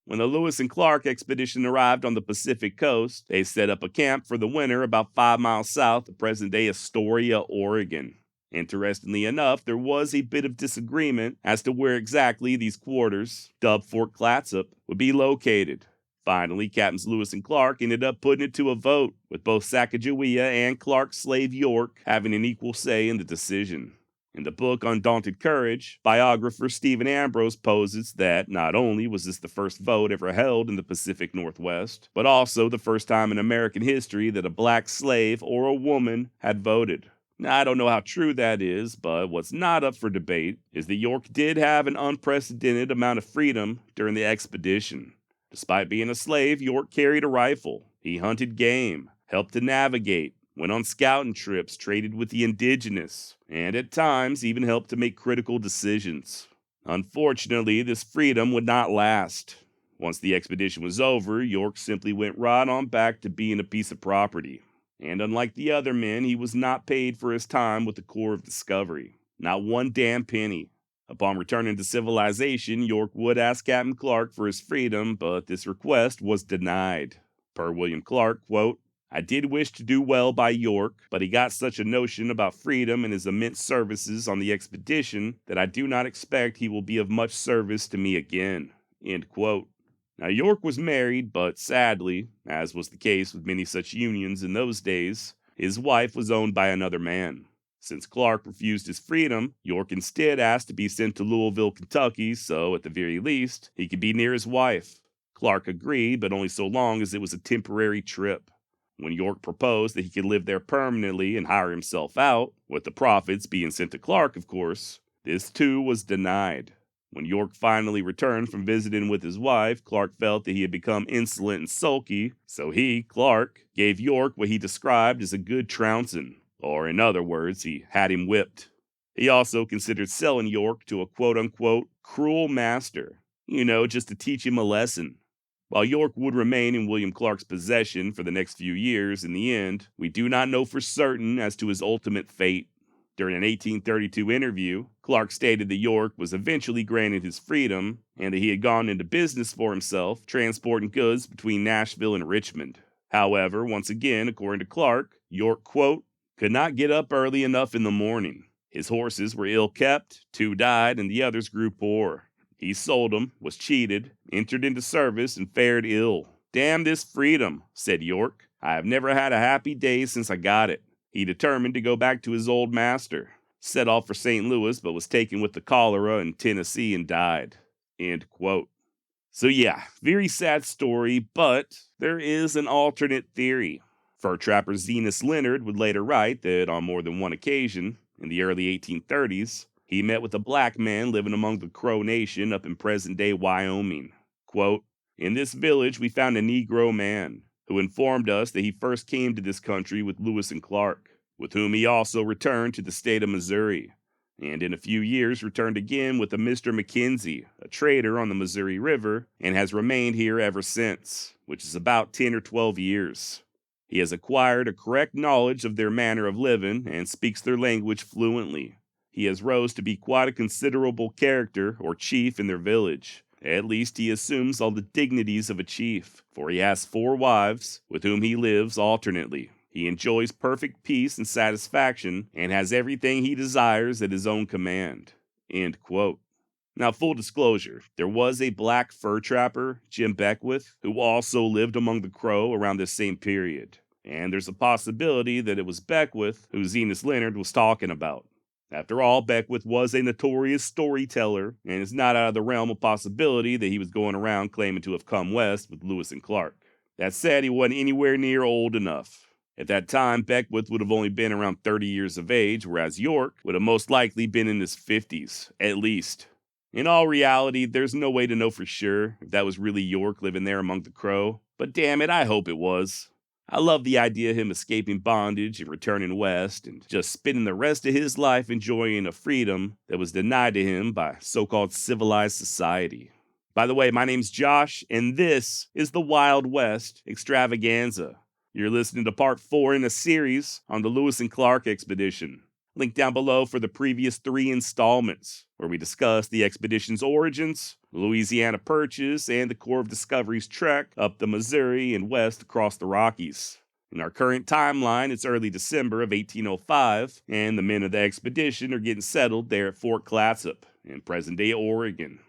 When the Lewis and Clark expedition arrived on the Pacific coast, they set up a camp for the winter about 5 miles south of present-day Astoria, Oregon. Interestingly enough, there was a bit of disagreement as to where exactly these quarters, dubbed Fort Clatsop, would be located. Finally, Captains Lewis and Clark ended up putting it to a vote, with both Sacagawea and Clark's slave York having an equal say in the decision. In the book Undaunted Courage, biographer Stephen Ambrose posits that not only was this the first vote ever held in the Pacific Northwest, but also the first time in American history that a black slave or a woman had voted. Now, I don't know how true that is, but what's not up for debate is that York did have an unprecedented amount of freedom during the expedition. Despite being a slave, York carried a rifle. He hunted game, helped to navigate, went on scouting trips, traded with the indigenous, and at times even helped to make critical decisions. Unfortunately, this freedom would not last. Once the expedition was over, York simply went right on back to being a piece of property. And unlike the other men, he was not paid for his time with the Corps of Discovery. Not one damn penny. Upon returning to civilization, York would ask Captain Clark for his freedom, but this request was denied. Per William Clark, quote, "I did wish to do well by York, but he got such a notion about freedom and his immense services on the expedition that I do not expect he will be of much service to me again." End quote. Now, York was married, but sadly, as was the case with many such unions in those days, his wife was owned by another man. Since Clark refused his freedom, York instead asked to be sent to Louisville, Kentucky, so at the very least, he could be near his wife. Clark agreed, but only so long as it was a temporary trip. When York proposed that he could live there permanently and hire himself out, with the profits being sent to Clark, of course, this too was denied. When York finally returned from visiting with his wife, Clark felt that he had become insolent and sulky, so he, Clark, gave York what he described as a good trouncing. Or, in other words, he had him whipped. He also considered selling York to a quote-unquote cruel master, just to teach him a lesson. While York would remain in William Clark's possession for the next few years, in the end, we do not know for certain as to his ultimate fate. During an 1832 interview, Clark stated that York was eventually granted his freedom and that he had gone into business for himself, transporting goods between Nashville and Richmond. However, once again, according to Clark, York, quote, could not get up early enough in the morning. His horses were ill-kept, 2 died, and the others grew poor. He sold them, was cheated, entered into service, and fared ill. "Damn this freedom," said York. "I have never had a happy day since I got it." He determined to go back to his old master. Set off for St. Louis, but was taken with the cholera in Tennessee and died. End quote. So yeah, very sad story, but there is an alternate theory. Fur trapper Zenas Leonard would later write that on more than one occasion, in the early 1830s, he met with a black man living among the Crow Nation up in present-day Wyoming. Quote, "In this village we found a Negro man, who informed us that he first came to this country with Lewis and Clark, with whom he also returned to the state of Missouri, and in a few years returned again with a Mr. Mackenzie, a trader on the Missouri River, and has remained here ever since, which is about 10 or 12 years. He has acquired a correct knowledge of their manner of living and speaks their language fluently. He has rose to be quite a considerable character or chief in their village. At least he assumes all the dignities of a chief, for he has 4 wives, with whom he lives alternately. He enjoys perfect peace and satisfaction, and has everything he desires at his own command." End quote. Now, full disclosure, there was a black fur trapper, Jim Beckwith, who also lived among the Crow around this same period. And there's a possibility that it was Beckwith who Zenas Leonard was talking about. After all, Beckwith was a notorious storyteller, and it's not out of the realm of possibility that he was going around claiming to have come west with Lewis and Clark. That said, he wasn't anywhere near old enough. At that time, Beckwith would have only been around 30 years of age, whereas York would have most likely been in his 50s, at least. In all reality, there's no way to know for sure if that was really York living there among the Crow, but damn it, I hope it was. I love the idea of him escaping bondage and returning west and just spending the rest of his life enjoying a freedom that was denied to him by so-called civilized society. By the way, my name's Josh, and this is the Wild West Extravaganza. You're listening to part 4 in a series on the Lewis and Clark expedition. Link down below for the previous 3 installments, where we discuss the expedition's origins, Louisiana Purchase, and the Corps of Discovery's trek up the Missouri and west across the Rockies. In our current timeline, it's early December of 1805, and the men of the expedition are getting settled there at Fort Clatsop in present-day Oregon.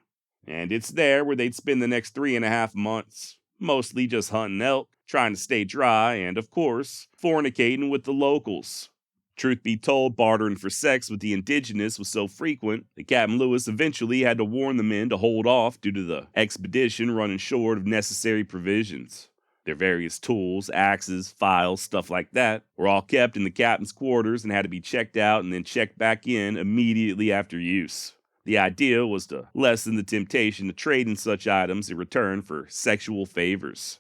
And it's there where they'd spend the next 3.5 months, mostly just hunting elk, trying to stay dry, and, of course, fornicating with the locals. Truth be told, bartering for sex with the indigenous was so frequent that Captain Lewis eventually had to warn the men to hold off due to the expedition running short of necessary provisions. Their various tools, axes, files, stuff like that, were all kept in the captain's quarters and had to be checked out and then checked back in immediately after use. The idea was to lessen the temptation to trade in such items in return for sexual favors.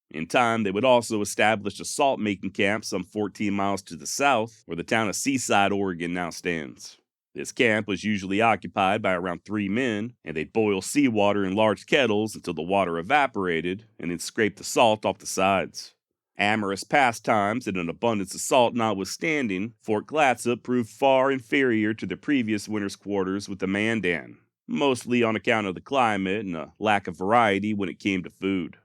In time, they would also establish a salt-making camp some 14 miles to the south, where the town of Seaside, Oregon now stands. This camp was usually occupied by around 3 men, and they'd boil seawater in large kettles until the water evaporated, and then scrape the salt off the sides. Amorous pastimes and an abundance of salt notwithstanding, Fort Clatsop proved far inferior to the previous winter's quarters with the Mandan, mostly on account of the climate and a lack of variety when it came to food.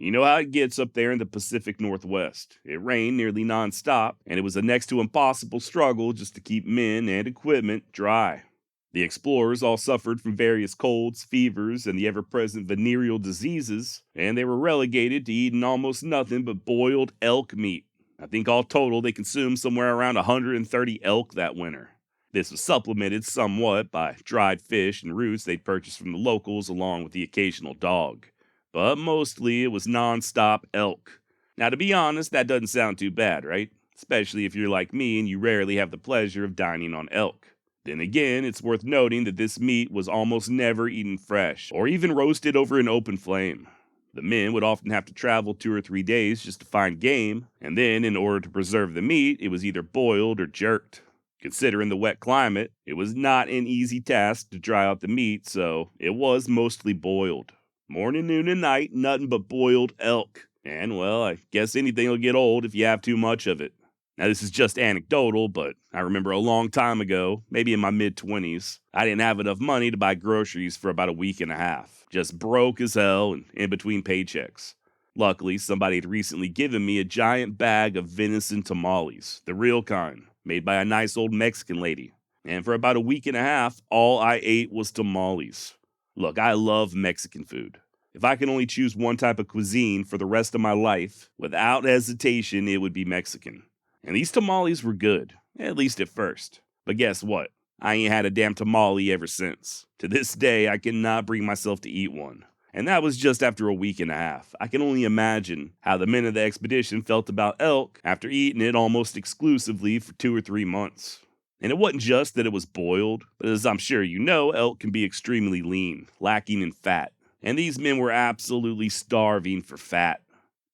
You know how it gets up there in the Pacific Northwest. It rained nearly nonstop, and it was a next to impossible struggle just to keep men and equipment dry. The explorers all suffered from various colds, fevers, and the ever-present venereal diseases, and they were relegated to eating almost nothing but boiled elk meat. I think all total they consumed somewhere around 130 elk that winter. This was supplemented somewhat by dried fish and roots they'd purchased from the locals along with the occasional dog. But mostly it was non-stop elk. Now, to be honest, that doesn't sound too bad, right? Especially if you're like me and you rarely have the pleasure of dining on elk. Then again, it's worth noting that this meat was almost never eaten fresh, or even roasted over an open flame. The men would often have to travel 2 or 3 days just to find game, and then in order to preserve the meat, it was either boiled or jerked. Considering the wet climate, it was not an easy task to dry out the meat, so it was mostly boiled. Morning, noon, and night, nothing but boiled elk. And, well, I guess anything will get old if you have too much of it. Now, this is just anecdotal, but I remember a long time ago, maybe in my mid-20s, I didn't have enough money to buy groceries for about a week and a half. Just broke as hell and in between paychecks. Luckily, somebody had recently given me a giant bag of venison tamales, the real kind, made by a nice old Mexican lady. And for about a week and a half, all I ate was tamales. Look, I love Mexican food. If I could only choose one type of cuisine for the rest of my life, without hesitation, it would be Mexican. And these tamales were good, at least at first. But guess what? I ain't had a damn tamale ever since. To this day, I cannot bring myself to eat one. And that was just after a week and a half. I can only imagine how the men of the expedition felt about elk after eating it almost exclusively for 2 or 3 months. And it wasn't just that it was boiled, but as I'm sure you know, elk can be extremely lean, lacking in fat. And these men were absolutely starving for fat.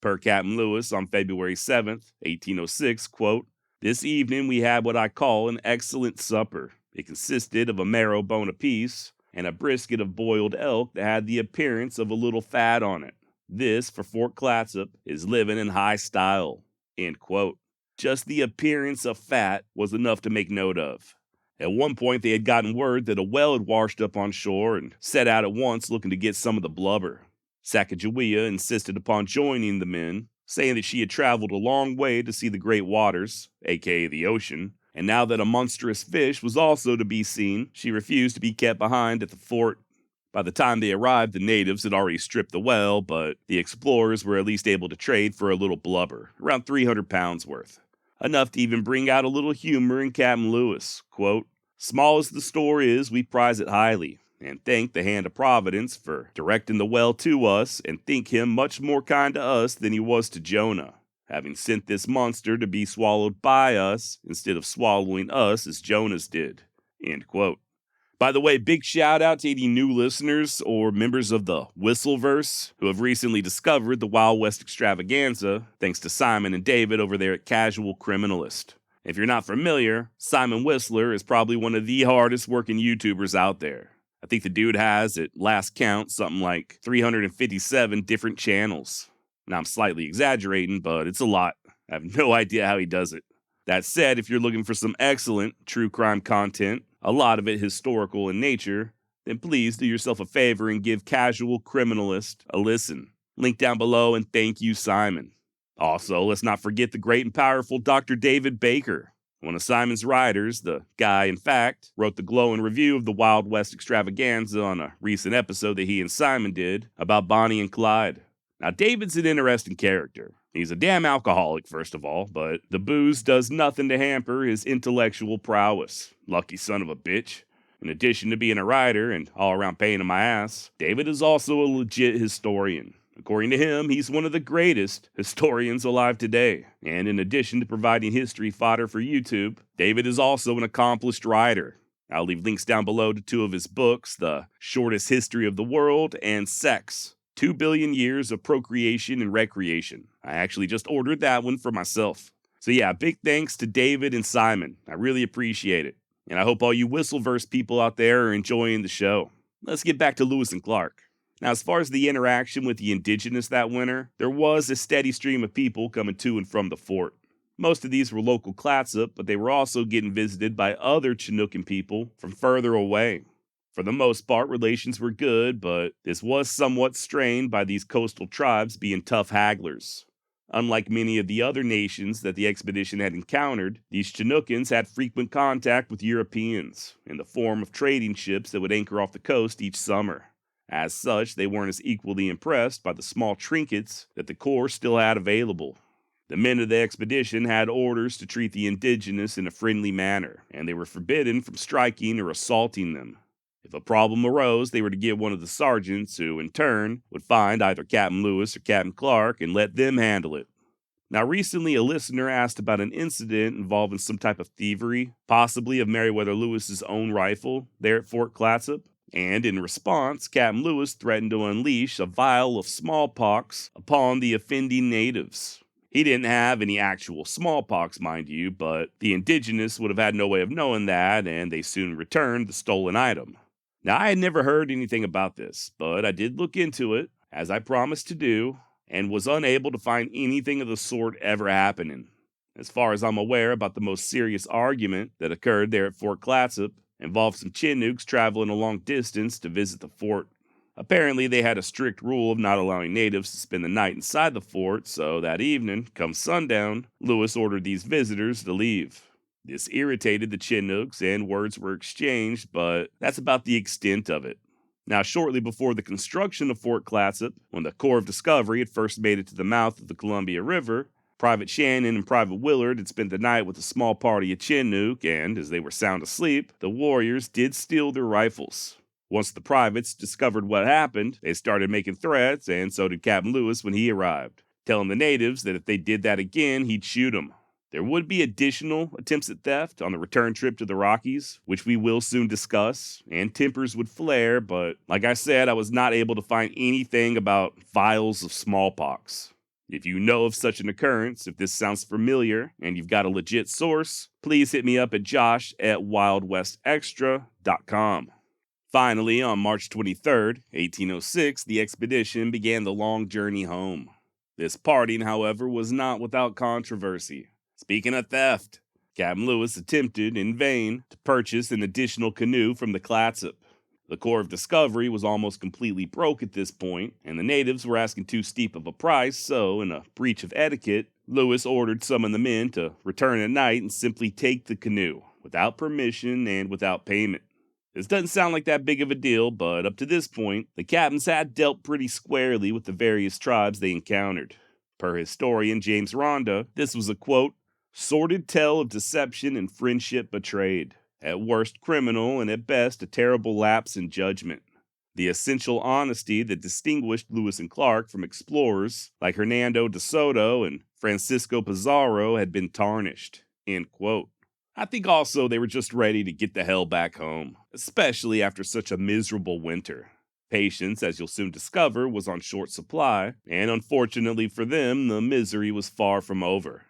Per Captain Lewis on February 7th, 1806, quote, "This evening we had what I call an excellent supper. It consisted of a marrow bone apiece, and a brisket of boiled elk that had the appearance of a little fat on it. This, for Fort Clatsop, is living in high style." End quote. Just the appearance of fat was enough to make note of. At one point, they had gotten word that a whale had washed up on shore and set out at once looking to get some of the blubber. Sacagawea insisted upon joining the men, saying that she had traveled a long way to see the great waters, aka the ocean, and now that a monstrous fish was also to be seen, she refused to be kept behind at the fort. By the time they arrived, the natives had already stripped the whale, but the explorers were at least able to trade for a little blubber, around 300 pounds worth. Enough to even bring out a little humor in Captain Lewis. Quote, "Small as the store is, we prize it highly, and thank the hand of Providence for directing the well to us, and think him much more kind to us than he was to Jonah, having sent this monster to be swallowed by us instead of swallowing us as Jonah's did." End quote. By the way, big shout out to any new listeners or members of the Whistleverse who have recently discovered the Wild West extravaganza, thanks to Simon and David over there at Casual Criminalist. If you're not familiar, Simon Whistler is probably one of the hardest working YouTubers out there. I think the dude has, at last count, something like 357 different channels. Now I'm slightly exaggerating, but it's a lot. I have no idea how he does it. That said, if you're looking for some excellent true crime content, a lot of it historical in nature, then please do yourself a favor and give Casual Criminalist a listen. Link down below, and thank you, Simon. Also, let's not forget the great and powerful Dr. David Baker. One of Simon's writers, the guy, in fact, wrote the glowing review of the Wild West extravaganza on a recent episode that he and Simon did about Bonnie and Clyde. Now, David's an interesting character. He's a damn alcoholic, first of all, but the booze does nothing to hamper his intellectual prowess. Lucky son of a bitch. In addition to being a writer and all-around pain in my ass, David is also a legit historian. According to him, he's one of the greatest historians alive today. And in addition to providing history fodder for YouTube, David is also an accomplished writer. I'll leave links down below to two of his books, The Shortest History of the World and Sex, 2 Billion Years of Procreation and Recreation. I actually just ordered that one for myself. So yeah, big thanks to David and Simon. I really appreciate it. And I hope all you Whistleverse people out there are enjoying the show. Let's get back to Lewis and Clark. Now, as far as the interaction with the indigenous that winter, there was a steady stream of people coming to and from the fort. Most of these were local Clatsop, but they were also getting visited by other Chinookan people from further away. For the most part, relations were good, but this was somewhat strained by these coastal tribes being tough hagglers. Unlike many of the other nations that the expedition had encountered, these Chinookans had frequent contact with Europeans in the form of trading ships that would anchor off the coast each summer. As such, they weren't as equally impressed by the small trinkets that the Corps still had available. The men of the expedition had orders to treat the indigenous in a friendly manner, and they were forbidden from striking or assaulting them. If a problem arose, they were to get one of the sergeants, who in turn would find either Captain Lewis or Captain Clark and let them handle it. Now, recently a listener asked about an incident involving some type of thievery, possibly of Meriwether Lewis's own rifle, there at Fort Clatsop. And in response, Captain Lewis threatened to unleash a vial of smallpox upon the offending natives. He didn't have any actual smallpox, mind you, but the indigenous would have had no way of knowing that, and they soon returned the stolen item. Now, I had never heard anything about this, but I did look into it, as I promised to do, and was unable to find anything of the sort ever happening. As far as I'm aware, about the most serious argument that occurred there at Fort Clatsop involved some Chinooks traveling a long distance to visit the fort. Apparently, they had a strict rule of not allowing natives to spend the night inside the fort, so that evening, come sundown, Lewis ordered these visitors to leave. This irritated the Chinooks, and words were exchanged, but that's about the extent of it. Now, shortly before the construction of Fort Clatsop, when the Corps of Discovery had first made it to the mouth of the Columbia River, Private Shannon and Private Willard had spent the night with a small party of Chinook, and as they were sound asleep, the warriors did steal their rifles. Once the privates discovered what happened, they started making threats, and so did Captain Lewis when he arrived, telling the natives that if they did that again, he'd shoot them. There would be additional attempts at theft on the return trip to the Rockies, which we will soon discuss, and tempers would flare, but like I said, I was not able to find anything about vials of smallpox. If you know of such an occurrence, if this sounds familiar, and you've got a legit source, please hit me up at josh@wildwestextra.com. Finally, on March 23rd, 1806, the expedition began the long journey home. This parting, however, was not without controversy. Speaking of theft, Captain Lewis attempted, in vain, to purchase an additional canoe from the Clatsop. The Corps of Discovery was almost completely broke at this point, and the natives were asking too steep of a price, so, in a breach of etiquette, Lewis ordered some of the men to return at night and simply take the canoe, without permission and without payment. This doesn't sound like that big of a deal, but up to this point, the captains had dealt pretty squarely with the various tribes they encountered. Per historian James Ronda, this was a, quote, sordid tale of deception and friendship betrayed. At worst criminal, and at best a terrible lapse in judgment. The essential honesty that distinguished Lewis and Clark from explorers like Hernando de Soto and Francisco Pizarro had been tarnished. End quote. I think also they were just ready to get the hell back home, especially after such a miserable winter. Patience, as you'll soon discover, was on short supply, and unfortunately for them, the misery was far from over.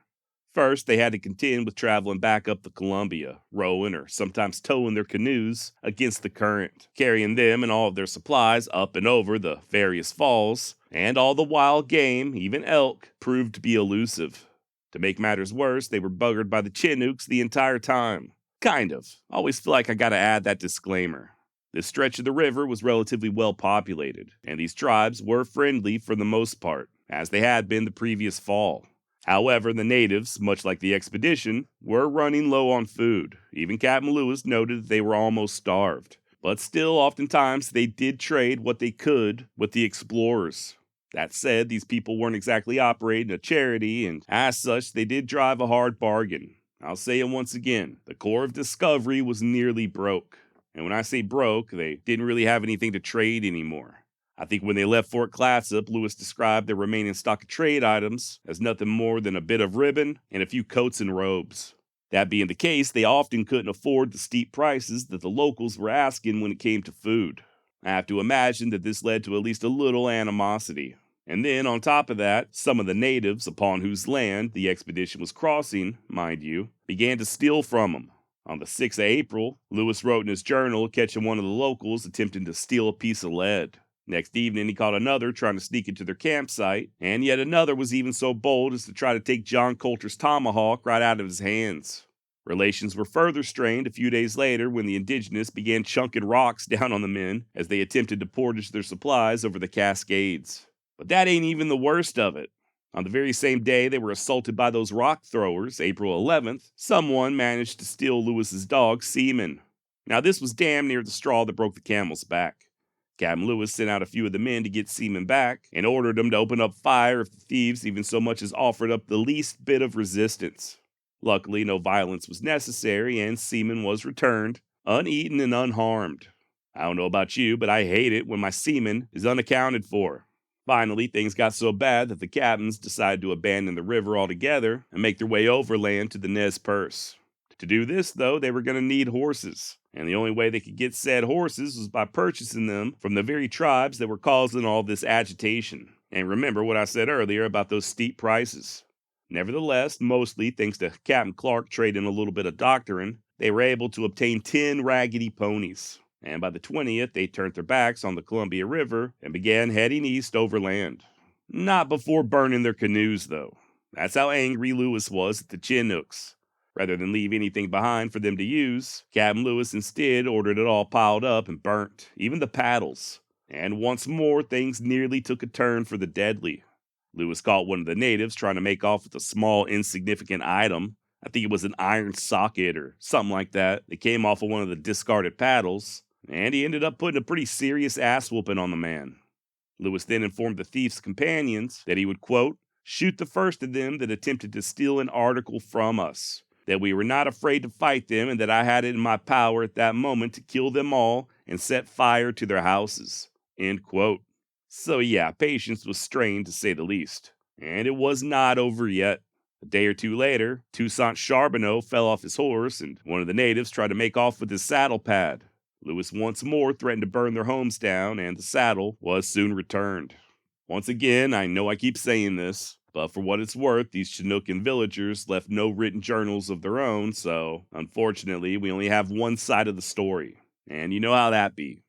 First, they had to contend with traveling back up the Columbia, rowing or sometimes towing their canoes against the current, carrying them and all of their supplies up and over the various falls, and all the wild game, even elk, proved to be elusive. To make matters worse, they were buggered by the Chinooks the entire time. Kind of. Always feel like I gotta add that disclaimer. This stretch of the river was relatively well populated, and these tribes were friendly for the most part, as they had been the previous fall. However, the natives, much like the expedition, were running low on food. Even Captain Lewis noted that they were almost starved. But still, oftentimes, they did trade what they could with the explorers. That said, these people weren't exactly operating a charity, and as such, they did drive a hard bargain. I'll say it once again, the Corps of Discovery was nearly broke. And when I say broke, they didn't really have anything to trade anymore. I think when they left Fort Clatsop, Lewis described their remaining stock of trade items as nothing more than a bit of ribbon and a few coats and robes. That being the case, they often couldn't afford the steep prices that the locals were asking when it came to food. I have to imagine that this led to at least a little animosity. And then, on top of that, some of the natives, upon whose land the expedition was crossing, mind you, began to steal from them. On the 6th of April, Lewis wrote in his journal catching one of the locals attempting to steal a piece of lead. Next evening, he caught another trying to sneak into their campsite, and yet another was even so bold as to try to take John Coulter's tomahawk right out of his hands. Relations were further strained a few days later when the indigenous began chunking rocks down on the men as they attempted to portage their supplies over the Cascades. But that ain't even the worst of it. On the very same day they were assaulted by those rock throwers, April 11th, someone managed to steal Lewis's dog, Seaman. Now this was damn near the straw that broke the camel's back. Captain Lewis sent out a few of the men to get Seaman back and ordered them to open up fire if the thieves even so much as offered up the least bit of resistance. Luckily, no violence was necessary and Seaman was returned, uneaten and unharmed. I don't know about you, but I hate it when my seaman is unaccounted for. Finally, things got so bad that the captains decided to abandon the river altogether and make their way overland to the Nez Perce. To do this, though, they were going to need horses, and the only way they could get said horses was by purchasing them from the very tribes that were causing all this agitation. And remember what I said earlier about those steep prices. Nevertheless, mostly thanks to Captain Clark trading a little bit of doctoring, they were able to obtain 10 raggedy ponies. And by the 20th, they turned their backs on the Columbia River and began heading east overland. Not before burning their canoes, though. That's how angry Lewis was at the Chinooks. Rather than leave anything behind for them to use, Captain Lewis instead ordered it all piled up and burnt, even the paddles. And once more, things nearly took a turn for the deadly. Lewis caught one of the natives trying to make off with a small, insignificant item. I think it was an iron socket or something like that. It came off of one of the discarded paddles. And he ended up putting a pretty serious ass whooping on the man. Lewis then informed the thief's companions that he would, quote, shoot the first of them that attempted to steal an article from us, that we were not afraid to fight them, and that I had it in my power at that moment to kill them all and set fire to their houses, end quote. So yeah, patience was strained to say the least. And it was not over yet. A day or two later, Toussaint Charbonneau fell off his horse, and one of the natives tried to make off with his saddle pad. Lewis once more threatened to burn their homes down, and the saddle was soon returned. Once again, I know I keep saying this, but for what it's worth, these Chinookan villagers left no written journals of their own, so unfortunately, we only have one side of the story. And you know how that be.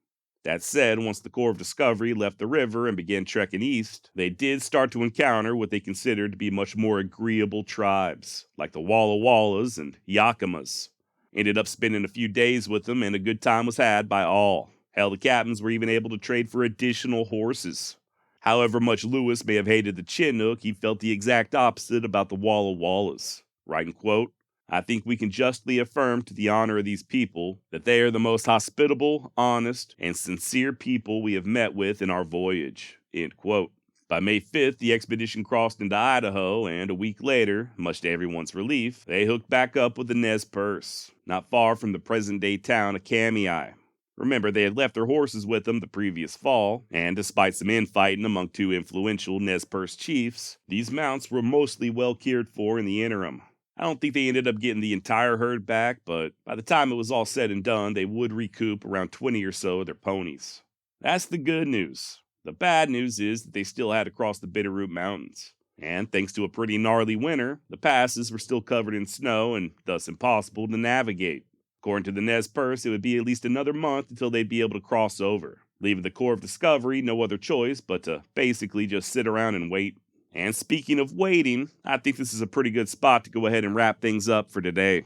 That said, once the Corps of Discovery left the river and began trekking east, they did start to encounter what they considered to be much more agreeable tribes, like the Walla Wallas and Yakimas. Ended up spending a few days with them, and a good time was had by all. Hell, the captains were even able to trade for additional horses. However much Lewis may have hated the Chinook, he felt the exact opposite about the Walla Wallas. Writing, quote, I think we can justly affirm to the honor of these people that they are the most hospitable, honest, and sincere people we have met with in our voyage, end quote. By May 5th, the expedition crossed into Idaho, and a week later, much to everyone's relief, they hooked back up with the Nez Perce, not far from the present-day town of Kamei. Remember, they had left their horses with them the previous fall, and despite some infighting among two influential Nez Perce chiefs, these mounts were mostly well cared for in the interim. I don't think they ended up getting the entire herd back, but by the time it was all said and done, they would recoup around 20 or so of their ponies. That's the good news. The bad news is that they still had to cross the Bitterroot Mountains. And thanks to a pretty gnarly winter, the passes were still covered in snow and thus impossible to navigate. According to the Nez Perce, it would be at least another month until they'd be able to cross over, leaving the Corps of Discovery no other choice but to basically just sit around and wait. And speaking of waiting, I think this is a pretty good spot to go ahead and wrap things up for today.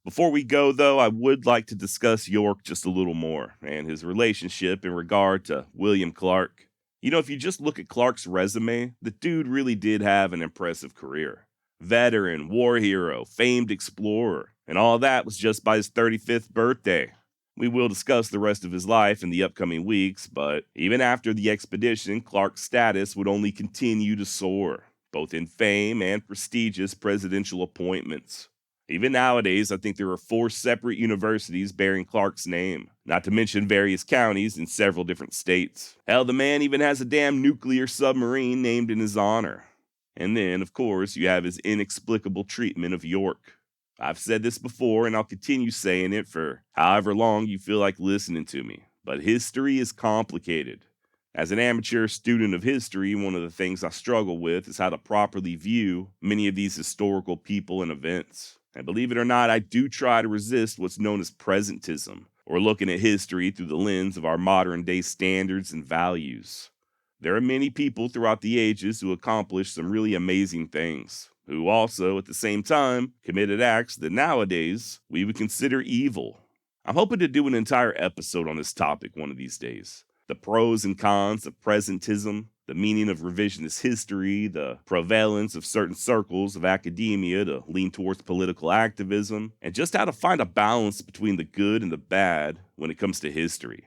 Before we go, though, I would like to discuss York just a little more and his relationship in regard to William Clark. If you just look at Clark's resume, the dude really did have an impressive career. Veteran, war hero, famed explorer, and all that was just by his 35th birthday. We will discuss the rest of his life in the upcoming weeks, but even after the expedition, Clark's status would only continue to soar, both in fame and prestigious presidential appointments. Even nowadays, I think there are 4 separate universities bearing Clark's name, not to mention various counties in several different states. Hell, the man even has a damn nuclear submarine named in his honor. And then, of course, you have his inexplicable treatment of York. I've said this before, and I'll continue saying it for however long you feel like listening to me, but history is complicated. As an amateur student of history, one of the things I struggle with is how to properly view many of these historical people and events. And believe it or not, I do try to resist what's known as presentism, or looking at history through the lens of our modern-day standards and values. There are many people throughout the ages who accomplished some really amazing things, who also, at the same time, committed acts that nowadays we would consider evil. I'm hoping to do an entire episode on this topic one of these days. The pros and cons of presentism, the meaning of revisionist history, the prevalence of certain circles of academia to lean towards political activism, and just how to find a balance between the good and the bad when it comes to history.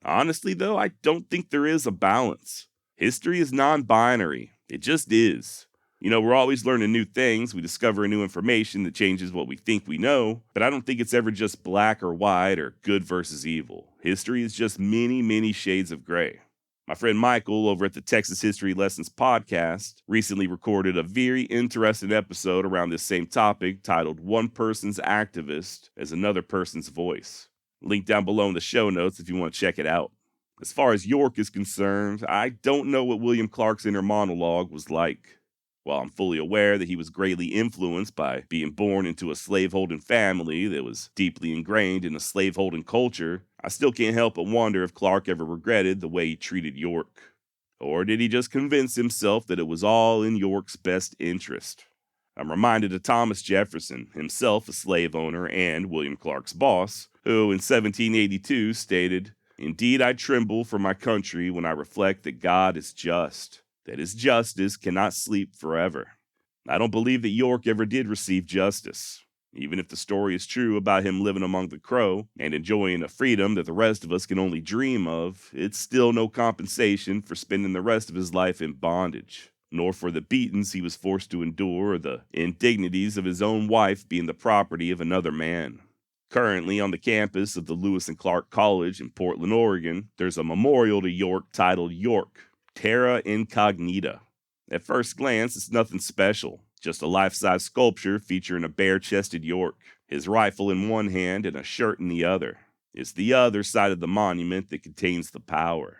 Honestly, though, I don't think there is a balance. History is non-binary. It just is. We're always learning new things. We discover new information that changes what we think we know, but I don't think it's ever just black or white or good versus evil. History is just many, many shades of gray. My friend Michael over at the Texas History Lessons podcast recently recorded a very interesting episode around this same topic titled One Person's Activist as Another Person's Voice. Link down below in the show notes if you want to check it out. As far as York is concerned, I don't know what William Clark's inner monologue was like. While I'm fully aware that he was greatly influenced by being born into a slaveholding family that was deeply ingrained in a slaveholding culture, I still can't help but wonder if Clark ever regretted the way he treated York. Or did he just convince himself that it was all in York's best interest? I'm reminded of Thomas Jefferson, himself a slave owner and William Clark's boss, who in 1782 stated, "Indeed I tremble for my country when I reflect that God is just, that his justice cannot sleep forever." I don't believe that York ever did receive justice. Even if the story is true about him living among the Crow and enjoying a freedom that the rest of us can only dream of, it's still no compensation for spending the rest of his life in bondage, nor for the beatings he was forced to endure or the indignities of his own wife being the property of another man. Currently, on the campus of the Lewis and Clark College in Portland, Oregon, there's a memorial to York titled York, Terra Incognita. At first glance, it's nothing special, just a life-size sculpture featuring a bare-chested York, his rifle in one hand and a shirt in the other. It's the other side of the monument that contains the power.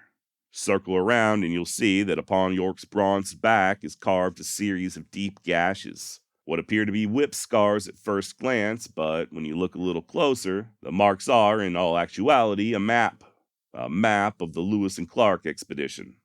Circle around and you'll see that upon York's bronze back is carved a series of deep gashes, what appear to be whip scars at first glance, but when you look a little closer, the marks are, in all actuality, a map of the Lewis and Clark expedition.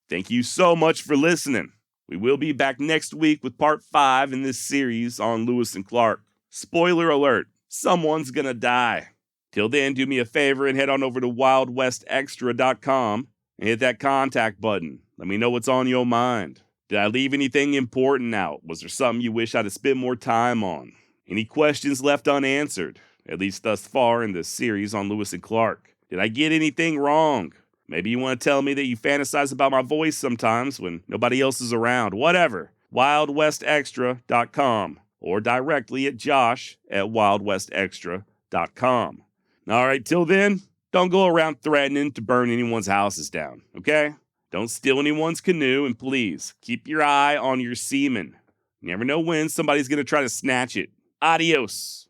Thank you so much for listening. We will be back next week with part 5 in this series on Lewis and Clark. Spoiler alert, someone's gonna die. Till then, do me a favor and head on over to wildwestextra.com and hit that contact button. Let me know what's on your mind. Did I leave anything important out? Was there something you wish I'd have spent more time on? Any questions left unanswered, at least thus far in this series on Lewis and Clark? Did I get anything wrong? Maybe you want to tell me that you fantasize about my voice sometimes when nobody else is around. Whatever. wildwestextra.com or directly at josh@wildwestextra.com. All right, till then, don't go around threatening to burn anyone's houses down, okay? Don't steal anyone's canoe, and please, keep your eye on your semen. You never know when somebody's going to try to snatch it. Adios.